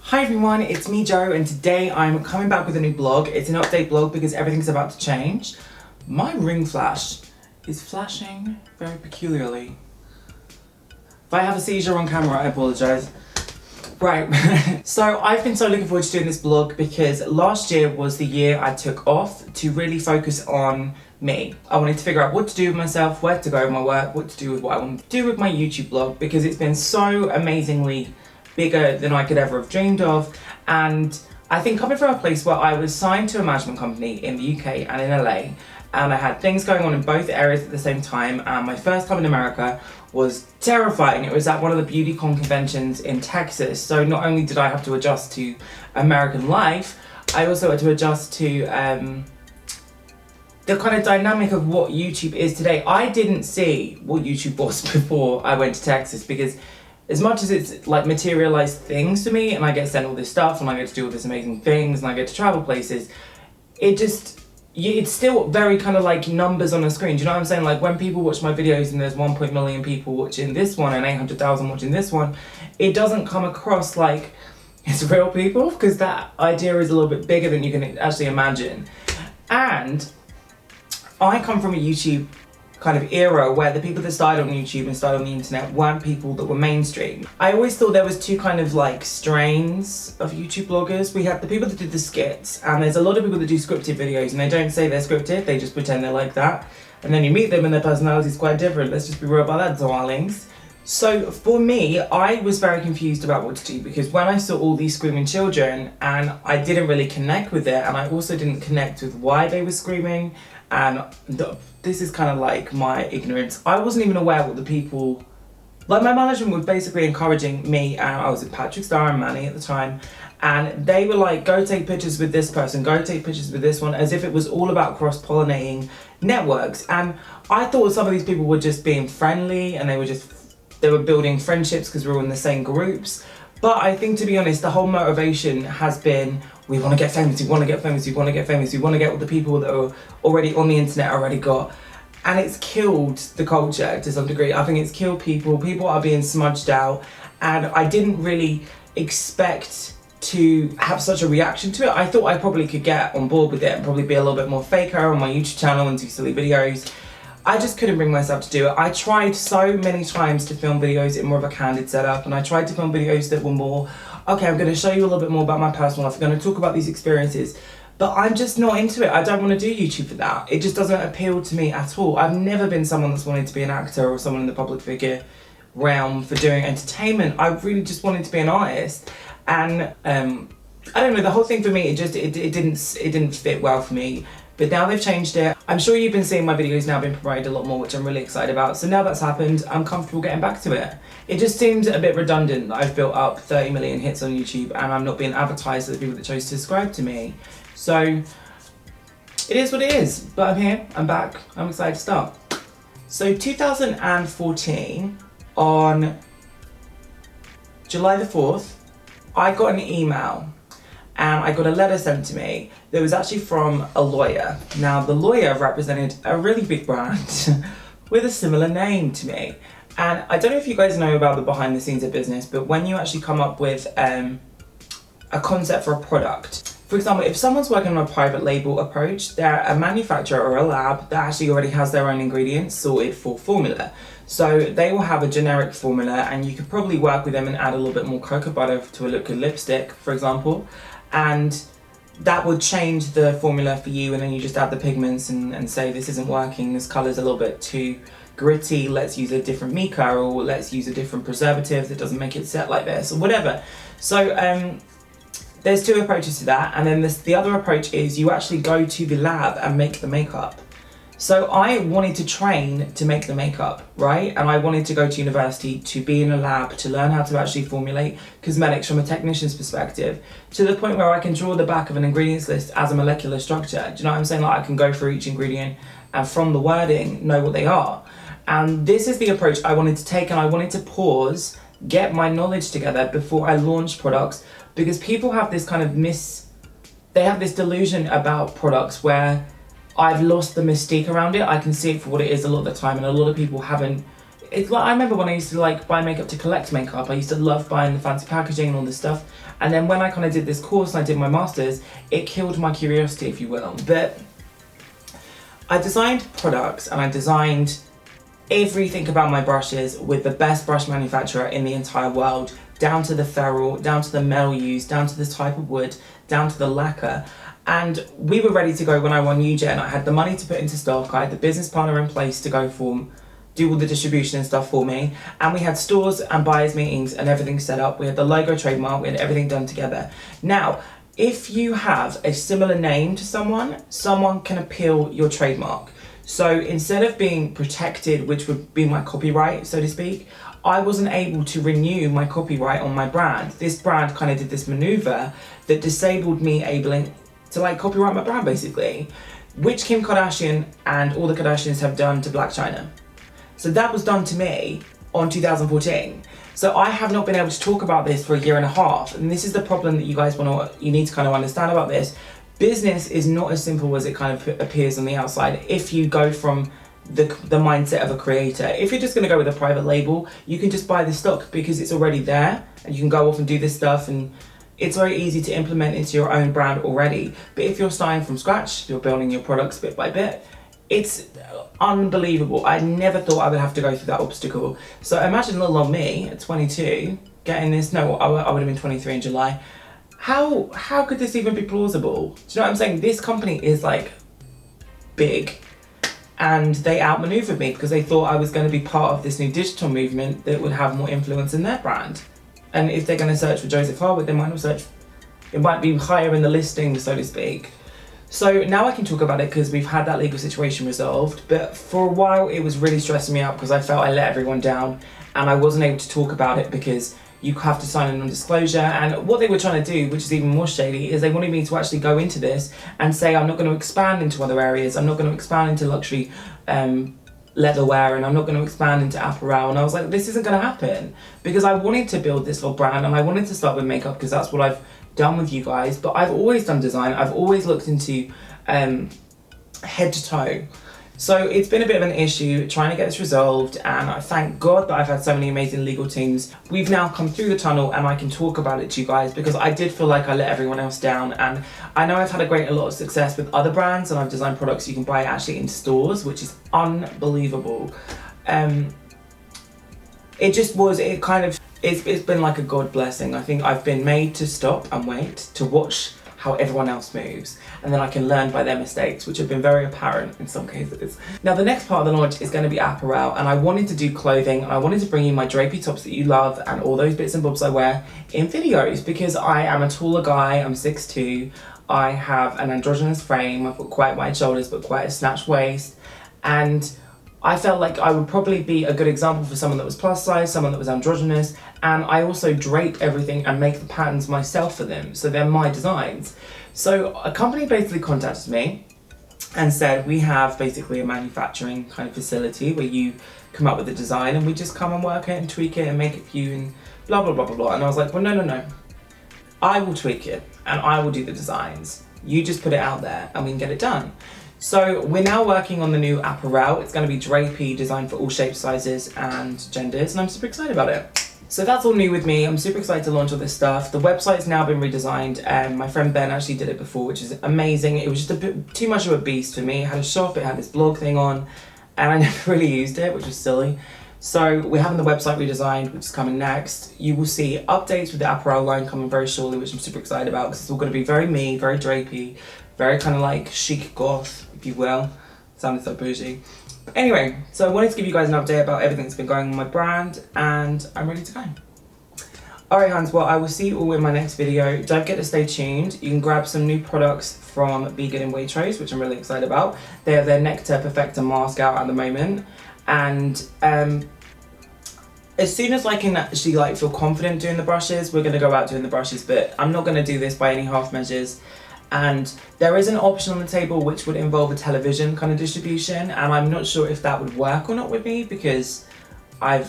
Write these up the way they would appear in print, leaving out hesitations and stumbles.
Hi everyone, it's me Joe, and today I'm coming back with a new blog. It's an update blog because everything's about to change. My ring flash is flashing very peculiarly. If I have a seizure on camera, I apologise. Right, so I've been so looking forward to doing this blog because last year was the year I took off to really focus on me. I wanted to figure out what to do with myself, where to go with my work, what to do with what I want to do with my YouTube blog, because it's been so amazingly bigger than I could ever have dreamed of. And I think coming from a place where I was signed to a management company in the UK and in LA, and I had things going on in both areas at the same time, and my first time in America was terrifying. It was at one of the BeautyCon conventions in Texas, so not only did I have to adjust to American life, I also had to adjust to the kind of dynamic of what YouTube is today. I didn't see what YouTube was before I went to Texas, because as much as it's like materialized things to me and I get sent all this stuff and I get to do all these amazing things and I get to travel places, it's still very kind of like numbers on a screen. Do you know what I'm saying? Like when people watch my videos and there's 1 million people watching this one and 800,000 watching this one, it doesn't come across like it's real people, because that idea is a little bit bigger than you can actually imagine. And I come from a YouTube kind of era where the people that started on YouTube and started on the internet weren't people that were mainstream. I always thought there was two kind of like strains of YouTube bloggers. We had the people that did the skits, and there's a lot of people that do scripted videos and they don't say they're scripted, they just pretend they're like that. And then you meet them and their personality is quite different. Let's just be real about that, darlings. So for me, I was very confused about what to do, because when I saw all these screaming children and I didn't really connect with it, and I also didn't connect with why they were screaming, and this is kind of like my ignorance. I wasn't even aware what the people, like my management was basically encouraging me, and I was with Patrick Star and Manny at the time, and they were like, go take pictures with this person, go take pictures with this one, as if it was all about cross-pollinating networks. And I thought some of these people were just being friendly and they were building friendships because we were in the same groups. But I think, to be honest, the whole motivation has been, we want to get famous, we want to get famous, we want to get famous, we want to get what the people that are already on the internet already got. And it's killed the culture to some degree. I think it's killed people. People are being smudged out. And I didn't really expect to have such a reaction to it. I thought I probably could get on board with it and probably be a little bit more faker on my YouTube channel and do silly videos. I just couldn't bring myself to do it. I tried so many times to film videos in more of a candid setup, and I tried to film videos that were more, okay, I'm going to show you a little bit more about my personal life, I'm going to talk about these experiences, but I'm just not into it. I don't want to do YouTube for that. It just doesn't appeal to me at all. I've never been someone that's wanted to be an actor or someone in the public figure realm for doing entertainment. I really just wanted to be an artist, and I don't know, the whole thing for me, it didn't fit well for me. But now they've changed it. I'm sure you've been seeing my videos now being promoted a lot more, which I'm really excited about. So now that's happened, I'm comfortable getting back to it. It just seems a bit redundant that I've built up 30 million hits on YouTube and I'm not being advertised to the people that chose to subscribe to me. So it is what it is, but I'm here, I'm back, I'm excited to start. So 2014, on July the 4th, I got an email and I got a letter sent to me that was actually from a lawyer. Now, the lawyer represented a really big brand with a similar name to me. And I don't know if you guys know about the behind the scenes of business, but when you actually come up with a concept for a product, for example, if someone's working on a private label approach, they're a manufacturer or a lab that actually already has their own ingredients sorted for formula. So they will have a generic formula, and you could probably work with them and add a little bit more cocoa butter to a liquid lipstick, for example. And that would change the formula for you, and then you just add the pigments and say, this isn't working, this colour's a little bit too gritty, let's use a different mica, or let's use a different preservative that doesn't make it set like this, or whatever. So there's two approaches to that, and then the other approach is you actually go to the lab and make the makeup. So I wanted to train to make the makeup, right? And I wanted to go to university to be in a lab to learn how to actually formulate cosmetics from a technician's perspective, to the point where I can draw the back of an ingredients list as a molecular structure. Do you know what I'm saying? Like I can go through each ingredient and from the wording know what they are. And this is the approach I wanted to take, and I wanted to pause, get my knowledge together before I launch products, because people have this kind of they have this delusion about products where I've lost the mystique around it. I can see it for what it is a lot of the time, and a lot of people haven't it's like, I remember when I used to like buy makeup to collect makeup, I used to love buying the fancy packaging and all this stuff. And then when I kind of did this course and I did my masters, it killed my curiosity, if you will. But I designed products and I designed everything about my brushes with the best brush manufacturer in the entire world, down to the ferrule, down to the metal used, down to the type of wood, down to the lacquer. And we were ready to go when I won UJ, and I had the money to put into stock. I had the business partner in place to go for, do all the distribution and stuff for me. And we had stores and buyers meetings and everything set up. We had the logo trademark, we had everything done together. Now, if you have a similar name to someone can appeal your trademark. So instead of being protected, which would be my copyright, so to speak, I wasn't able to renew my copyright on my brand. This brand kind of did this maneuver that disabled me able to like copyright my brand, basically, which Kim Kardashian and all the Kardashians have done to Blac Chyna. So that was done to me on 2014. So I have not been able to talk about this for a year and a half. And this is the problem that you need to kind of understand about this. Business is not as simple as it kind of appears on the outside if you go from the mindset of a creator. If you're just going to go with a private label, you can just buy the stock because it's already there and you can go off and do this stuff, and it's very easy to implement into your own brand already. But if you're starting from scratch, you're building your products bit by bit, it's unbelievable. I never thought I would have to go through that obstacle. So imagine little old me at 22 getting this. No, I would have been 23 in July. How could this even be plausible? Do you know what I'm saying? This company is like big, and they outmaneuvered me because they thought I was going to be part of this new digital movement that would have more influence in their brand. And if they're going to search for Joseph Harwood, they might not search. It might be higher in the listing, so to speak. So now I can talk about it because we've had that legal situation resolved. But for a while, it was really stressing me out because I felt I let everyone down, and I wasn't able to talk about it because you have to sign a non-disclosure. And what they were trying to do, which is even more shady, is they wanted me to actually go into this and say I'm not going to expand into other areas. I'm not going to expand into luxury leatherware, and I'm not going to expand into apparel. And I was like, this isn't going to happen, because I wanted to build this little brand and I wanted to start with makeup because that's what I've done with you guys. But I've always done design. I've always looked into head to toe. So it's been a bit of an issue trying to get this resolved, and I thank God that I've had so many amazing legal teams. We've now come through the tunnel and I can talk about it to you guys, because I did feel like I let everyone else down. And I know I've had a lot of success with other brands, and I've designed products you can buy actually in stores, which is unbelievable. It's been like a God blessing. I think I've been made to stop and wait to watch how everyone else moves, and then I can learn by their mistakes, which have been very apparent in some cases. Now the next part of the launch is going to be apparel, and I wanted to do clothing, and I wanted to bring you my drapey tops that you love and all those bits and bobs I wear in videos, because I am a taller guy. I'm 6'2", I have an androgynous frame, I've got quite wide shoulders but quite a snatched waist, and I felt like I would probably be a good example for someone that was plus size, someone that was androgynous, and I also drape everything and make the patterns myself for them, so they're my designs. So a company basically contacted me and said, we have basically a manufacturing kind of facility where you come up with a design and we just come and work it and tweak it and make it for you and blah, blah, blah, blah, blah. And I was like, well, no. I will tweak it and I will do the designs. You just put it out there and we can get it done. So we're now working on the new apparel. It's going to be drapey, designed for all shapes, sizes and genders, and I'm super excited about it. So that's all new with me. I'm super excited to launch all this stuff. The website's now been redesigned, and my friend Ben actually did it before, which is amazing. It was just a bit too much of a beast for me. It had a shop, it had this blog thing on, and I never really used it, which was silly. So we're having the website redesigned, which is coming next. You will see updates with the apparel line coming very shortly, which I'm super excited about, because it's all going to be very me, very drapey, very kind of like chic goth, if you will. Sounded so bougie. But anyway, so I wanted to give you guys an update about everything that's been going on in my brand, and I'm ready to go. Alright, Hans, well, I will see you all in my next video. Don't forget to stay tuned. You can grab some new products from Vegan in Waitrose, which I'm really excited about. They have their Nectar Perfecta mask out at the moment, and as soon as I can actually like feel confident doing the brushes, we're going to go out doing the brushes, but I'm not going to do this by any half measures. And there is an option on the table which would involve a television kind of distribution, and I'm not sure if that would work or not with me, because I'm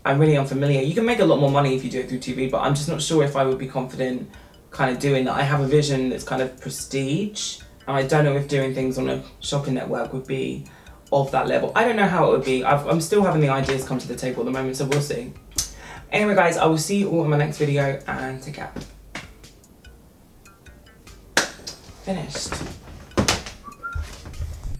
really unfamiliar. You can make a lot more money if you do it through TV, but I'm just not sure if I would be confident kind of doing that. I have a vision that's kind of prestige, and I don't know if doing things on a shopping network would be of that level. I don't know how it would be. I'm still having the ideas come to the table at the moment, so we'll see. Anyway guys, I will see you all in my next video, and take care. Finished.